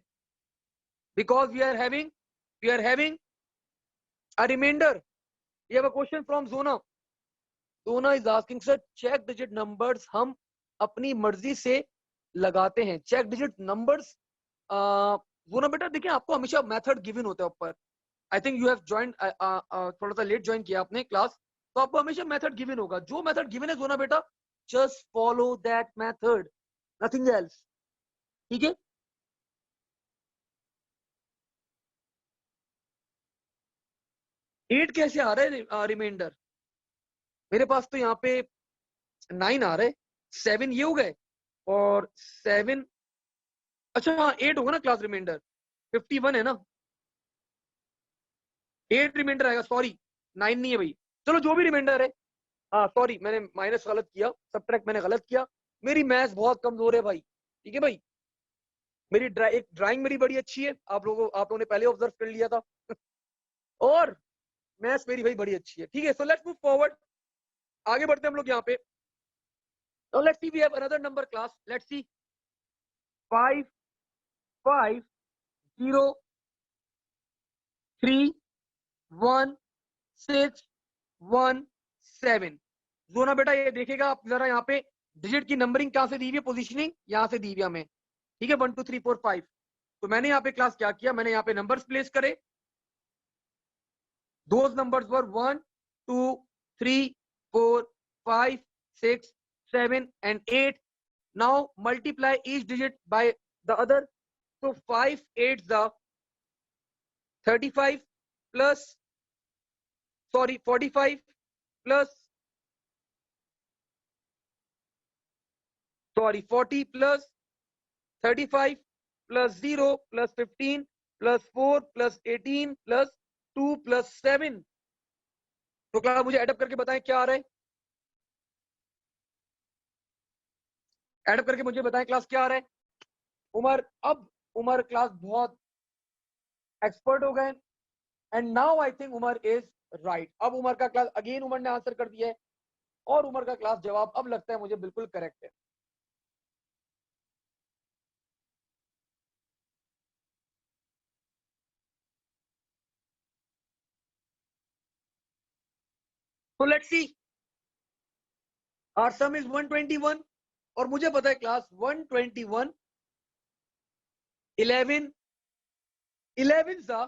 because we are having a remainder. We have a question from Zona. Zona is asking, sir, check digit numbers हम अपनी मर्जी से लगाते हैं, check digit numbers. Zona बेटा देखिए आपको हमेशा मेथड गिवन होता है ऊपर. I think you have join, थोड़ा सा लेट ज्वाइन किया आपने क्लास, तो आपको हमेशा मेथड गिवन होगा. जो मेथड गिवन है जोना बेटा just follow that method, nothing else. ठीक है. 8 कैसे आ रहा है रिमाइंडर? मेरे पास तो यहाँ पे 9 आ रहा है, 7 ये हो गए और 7, अच्छा हाँ 8 होगा ना क्लास रिमाइंडर, 51 है ना, 8 रिमाइंडर आएगा. सॉरी 9 नहीं है भाई, चलो जो भी रिमाइंडर है. हाँ सॉरी मैंने माइनस गलत किया, सबट्रैक्ट मैंने गलत किया, मेरी मैथ्स बहुत कमजोर है भाई. ठीक है भाई, मेरी एक ड्राइंग मेरी बड़ी अच्छी है, आप लोगों ने पहले ऑब्जर्व कर लिया था और मैथ्स मेरी भाई बड़ी अच्छी है. ठीक है, सो लेट्स मूव फॉरवर्ड, आगे बढ़ते हैं हम लोग यहाँ पे. Now let's see, we have another number class. Let's see 5 5 0 3 1 6 1 7. जोना बेटा ये देखेगा आप जरा यहाँ पे डिजिट की नंबरिंग कहाँ से दी हुई है, पोजीशनिंग यहाँ से दी हुई हमें. ठीक है 1 2 3 4 5. तो मैंने यहाँ पे क्लास क्या किया, मैंने यहाँ पे नंबर्स प्लेस करे. Those numbers were 1 2 3 4 5 6 7 and 8. Now multiply each digit by the other. So 5 8 the 35 plus, sorry 45 plus, sorry 40 plus 35 plus 0 plus 15 plus 4 plus 18 plus 2 plus 7. तो क्लास मुझे एडअप करके बताएं क्या आ रहा है, एडअप करके मुझे बताएं क्लास क्या आ रहा है. उमर, अब उमर क्लास बहुत एक्सपर्ट हो गए and now I think Umar is right. अब उमर का क्लास अगेन उमर ने आंसर कर दिया है और उमर का क्लास जवाब अब लगता है मुझे बिल्कुल करेक्ट है. तो let's see, our sum is 121 और मुझे पता है क्लास 121 11 11 सा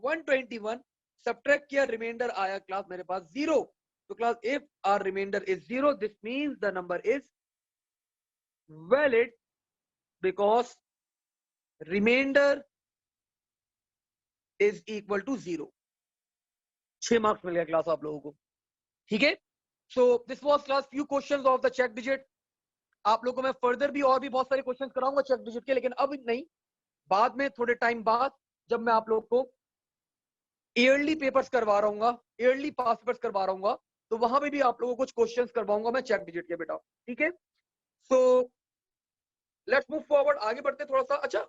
121 सब्ट्रैक्ट किया, रिमाइंडर आया क्लास मेरे पास 0. तो class if our reminder is 0 this means the number is valid because reminder is equal to 0. 6 marks मिल गया क्लास आप लोगों को. ठीक है, so this was class few questions of the check digit. आप लोगों को मैं फर्दर भी और भी बहुत सारे क्वेश्चंस कराऊंगा चेक डिजिट के, लेकिन अब नहीं, बाद में थोड़े टाइम बाद जब मैं आप लोग को ईयरली पेपर्स करवा रहा हूँ, ईयरली पास पेपर्स करवा रहा हूँ, तो वहां पे भी आप लोगों को कुछ क्वेश्चंस करवाऊंगा मैं चेक डिजिट के बेटा. ठीक है, सो लेट्स मूव फॉरवर्ड, आगे बढ़ते थोड़ा सा. अच्छा,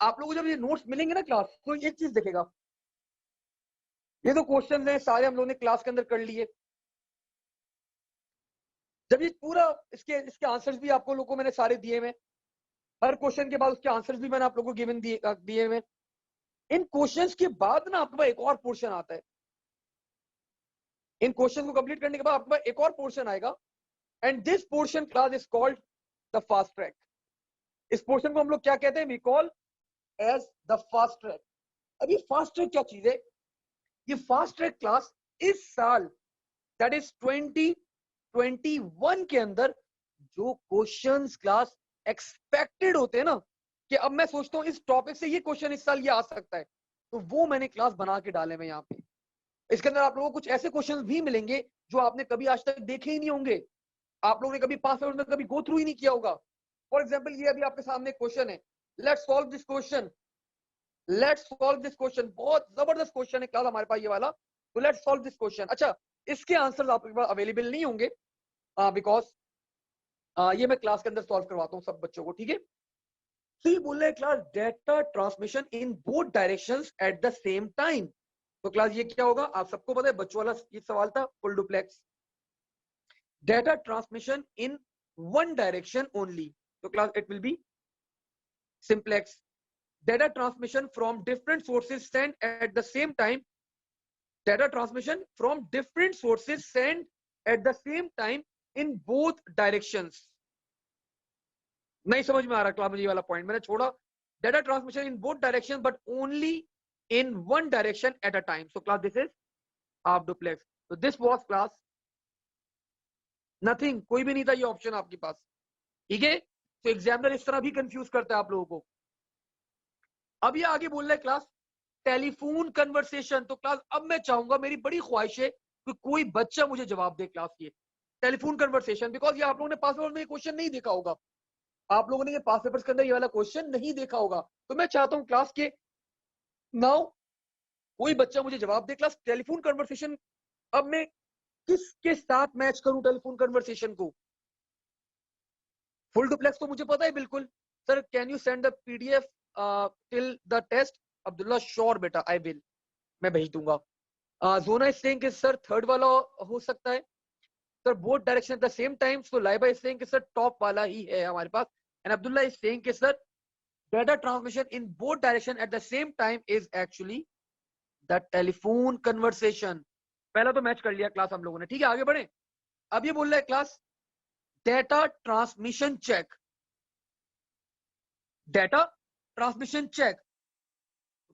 आप लोगों को जब ये नोट्स मिलेंगे ना क्लास, तो एक चीज देखेगा, ये तो क्वेश्चंस हैं सारे हम लोगों ने क्लास के अंदर कर लिए. जब ये पूरा इसके आंसर्स भी आपको लोगों को मैंने सारे दिए हुए, हर क्वेश्चन के बाद उसके आंसर्स भी मैंने आप लोगों को गिवन दिए हुए. इन क्वेश्चंस के बाद ना आपके पास एक और पोर्शन आता है, इन क्वेश्चन को कंप्लीट करने के बाद आपके पास एक और पोर्शन आएगा and this portion class is called the fast track. इस पोर्शन को हम लोग क्या कहते हैं, we call as the fast track. अब ये फास्ट ट्रैक क्या चीज है, ये फास्ट ट्रैक क्लास इस साल दैट इज 2021 के अंदर जो क्वेश्चंस क्लास एक्सपेक्टेड होते हैं ना, कि अब मैं सोचता हूँ इस टॉपिक से ये क्वेश्चन इस साल ये आ सकता है, तो वो मैंने क्लास बना के डाले मैं यहाँ पे. इसके अंदर आप लोगों को कुछ ऐसे क्वेश्चंस भी मिलेंगे जो आपने कभी आज तक देखे ही नहीं होंगे, आप लोगों ने कभी पास में कभी गो थ्रू ही नहीं किया होगा. फॉर एग्जाम्पल ये अभी आपके सामने क्वेश्चन है, let's solve this question, let's solve this question. बहुत जबरदस्त क्वेश्चन है क्लास हमारे पास ये वाला, तो लेट्स सॉल्व दिस क्वेश्चन. अच्छा, इसके आंसर्स आपके पास अवेलेबल नहीं होंगे बिकॉज ये मैं क्लास के अंदर सॉल्व करवाता हूँ सब बच्चों को, ठीक है। तो ये बोल रहा है class data transmission in both directions eight the same time. तो क्लास ये क्या होगा, आप सबको पता है, बच्चों वाला ये सवाल था, full duplex. Data transmission in one direction only, तो class it will be simplex. Data transmission from different sources send at the same time, data transmission from different sources send at the same time in both directions. नहीं समझ में आ रहा class मुझे ये वाला point, मैंने छोड़ा। Data transmission in both direction but only in one direction at a time, so class this is half duplex. तो दिस वाज क्लास नथिंग, कोई भी नहीं था ये ऑप्शन आपके पास, ठीक है। तो एग्जामिनर इस तरह भी कंफ्यूज करता है आप लोगों को। अब ये आगे बोल रहा है क्लास टेलीफोन कन्वर्सेशन। तो क्लास अब मैं चाहूंगा, मेरी बड़ी ख्वाहिश है कि कोई बच्चा मुझे जवाब दे क्लास ये टेलीफोन कन्वर्सेशन, बिकॉज ये आप लोगों ने पास पेपर में क्वेश्चन नहीं देखा होगा, आप लोगों ने ये पास पेपर्स के अंदर ये वाला क्वेश्चन नहीं देखा होगा। तो मैं चाहता हूं क्लास के नाउ कोई बच्चा मुझे जवाब दे क्लास टेलीफोन कन्वर्सेशन अब मैं किसके साथ मैच करूं टेलीफोन कन्वर्सेशन को। फुल डुप्लेक्स तो मुझे पता है बिल्कुल। Sir can you send the PDF till the test? Abdullah sure बेटा, आई विल, मैं भेज दूंगा। जोना इज सेइंग कि सर थर्ड वाला हो सकता है sir, both direction at the same time. So Laiba is saying कि सर टॉप वाला ही है हमारे पास। एंड अब्दुल्ला इज सेइंग कि sir data transmission in both direction at the same time is actually the telephone conversation। पहला तो मैच कर लिया क्लास हम लोगों ने, ठीक है। आगे बढ़े। अब ये बोल रहा है class data transmission check, data transmission check.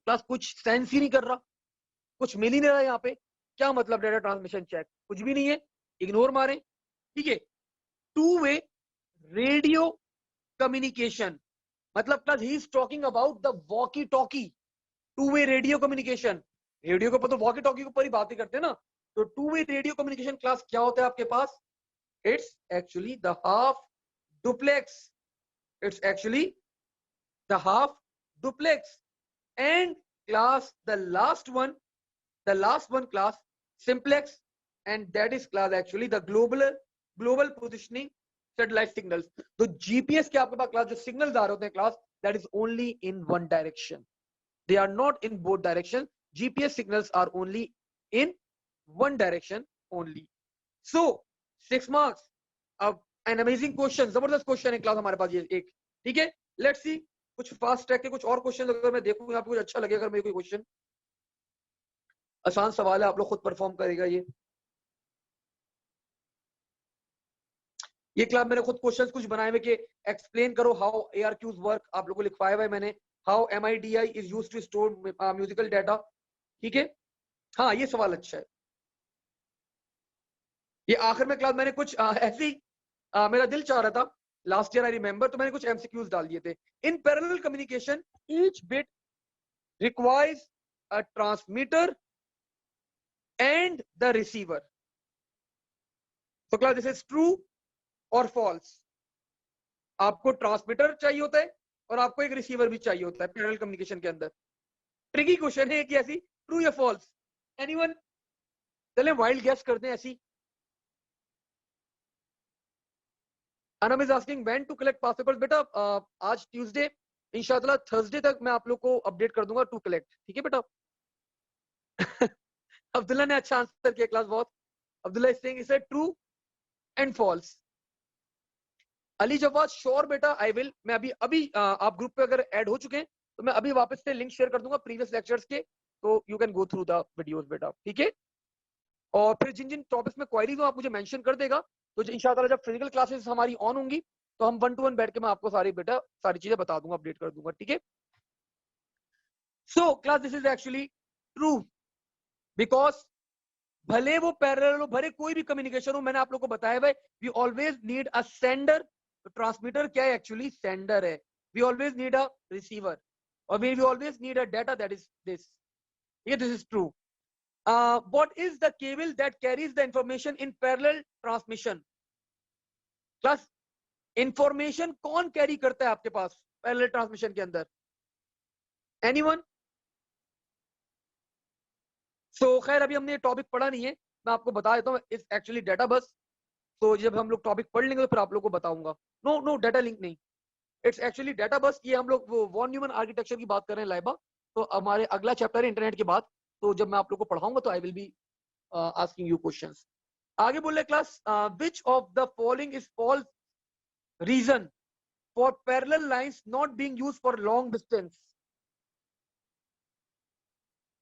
Class कुछ सेंस ही नहीं कर रहा, कुछ मिल ही नहीं रहा यहाँ पे। क्या मतलब डेटा ट्रांसमिशन चेक? कुछ भी नहीं है, इग्नोर मारे, ठीक है। टू वे रेडियो कम्युनिकेशन, मतलब class he is talking about the walkie talkie. To way radio communication, radio के ऊपर तो वॉकी टॉकी के ऊपर ही बातें करते हैं ना। तो two way radio communication class क्या होता है आपके पास? It's actually the half duplex, it's actually the half duplex. And class the last one class simplex, and that is class actually the global positioning satellite signals. तो GPS के आपके पास class जो signals आ रहे होते हैं class, that is only in one direction, they are not in both directions. GPS signals are only in one direction only. So 6 marks। अब an amazing question, जबरदस्त question है क्लास हमारे पास ये एक, ठीक है। लेट्स सी कुछ फास्ट ट्रैक के कुछ और क्वेश्चन अगर मैं देखूं यहाँ पे कुछ अच्छा लगेगा, अगर मेरे कोई क्वेश्चन आसान सवाल है, आप लोग खुद परफॉर्म करेगा ये क्लास मैंने खुद क्वेश्चंस कुछ बनाए हुए कि एक्सप्लेन करो हाउ ARQs वर्क, आप लोगों को लिखवाया हुआ है मैंने। How MIDI is used to store musical data, ठीक है। हाँ ये सवाल अच्छा है। ये आखिर में क्लास मैंने कुछ ऐसी मेरा दिल चाह रहा था लास्ट ईयर, आई रिमेंबर, तो मैंने कुछ MCQs डाल दिए थे। In parallel communication each bit requires a transmitter and the receiver. तो क्लास दिस इज ट्रू और फॉल्स। आपको ट्रांसमीटर चाहिए होता है और आपको एक रिसीवर भी चाहिए होता है पैरेलल कम्युनिकेशन के अंदर। ट्रिकी क्वेश्चन है कि ऐसी ट्रू या फॉल्स, एनीवन? चले वाइल्ड गेस कर दें ऐसी। Anam is asking when to collect past papers. बेटा आज ट्यूसडे, इंशाल्लाह थर्सडे तक मैं आप लोग को अपडेट कर दूंगा टू कलेक्ट, ठीक है बेटा। अब्दुल्ला ने अच्छा आंसर किया क्लास, बहुत। Abdullah is saying is it true and false. Ali Jawad sure बेटा, आई विल। मैं अभी अभी आप ग्रुप पे अगर ऐड हो चुके हैं तो मैं अभी वापस से लिंक शेयर कर दूंगा प्रीवियस लेक्चर्स के, तो you can go through the videos बेटा, ठीक है। और फिर जिन जिन टॉपिक्स में क्वेरीज हो आप मुझे मेंशन कर देगा, तो इंशाल्लाह जब फिजिकल क्लासेस हमारी ऑन होंगी तो हम 1 to 1 बैठ के मैं आपको सारी बेटा सारी चीजें बता दूंगा, अपडेट कर दूंगा, ठीक है। So class this is actually true, because भले वो पैरेलल हो, भले कोई भी कम्युनिकेशन हो, मैंने आप लोग को बताया भाई we always need a sender. Transmitter क्या है? एक्चुअली सेंडर है। We always need a receiver और we always need a data, that is this, ये this is true. what is the cable that carries the information in parallel transmission? Plus information कौन carry करता है आपके पास parallel transmission के अंदर? Anyone? सो खैर अभी हमने ये टॉपिक पढ़ा नहीं है, मैं आपको बता देता हूँ। It's actually data bus. तो जब हम लोग टॉपिक पढ़ लेंगे तो फिर आप लोग को बताऊंगा। नो डाटा लिंक नहीं, इट्स एक्चुअली डाटा बस। ये हम लोग वो वॉन न्यूमन आर्किटेक्चर की बात कर रहे हैं लाइबा। तो हमारे अगला चैप्टर है इंटरनेट के बाद, तो जब मैं आप लोग को पढ़ाऊंगा तो I will be asking you questions. आगे बोल रहे class, which of the following is false reason for parallel lines not being used for long distance.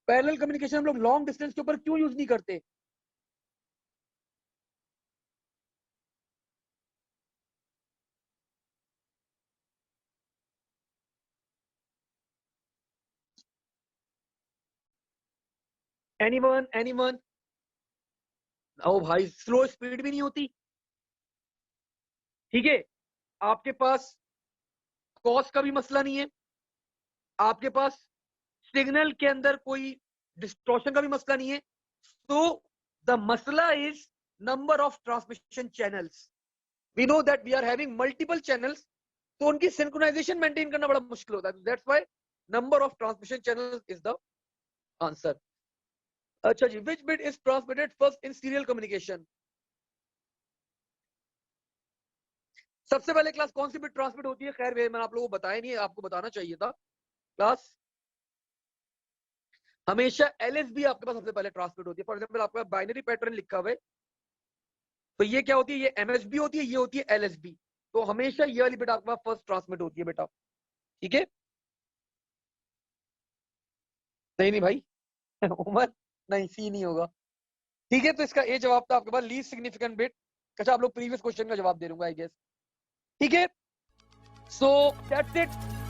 Parallel communication हम लोग लॉन्ग डिस्टेंस के ऊपर क्यों यूज नहीं करते? एनीवन? ओ भाई, स्लो स्पीड भी नहीं होती, ठीक है। आपके पास कॉस्ट का भी मसला नहीं है, आपके पास सिग्नल के अंदर कोई डिस्टॉर्शन का भी मसला नहीं है। तो द मसला is number of transmission channels. We know that we are having multiple channels, तो उनकी सिंक्रोनाइजेशन मेंटेन करना बड़ा मुश्किल होता है। That's why number of transmission channels is the answer. अच्छा जी, which bit is transmitted first in serial communication? सबसे पहले क्लास कौन सी बिट ट्रांसमिट होती है? खैर मैंने आप लोगों को बताया नहीं है, आपको बताना चाहिए था। क्लास हमेशा एलएसबी आपके पास सबसे पहले ट्रांसमिट होती है। फॉर एग्जांपल आपका बाइनरी पैटर्न लिखा हुआ है, तो ये क्या होती है? ये एमएसबी होती है, ये होती है एलएसबी। तो हमेशा ये वाली बिट आपके पास फर्स्ट ट्रांसमिट होती है बेटा, ठीक है। नहीं भाई उमर, नहीं सी नहीं होगा, ठीक है। तो इसका ए जवाब था आपके पास लीस्ट सिग्निफिकेंट बिट। अच्छा, आप लोग प्रीवियस क्वेश्चन का जवाब दे दूंगा आई गेस, ठीक है। So that's it.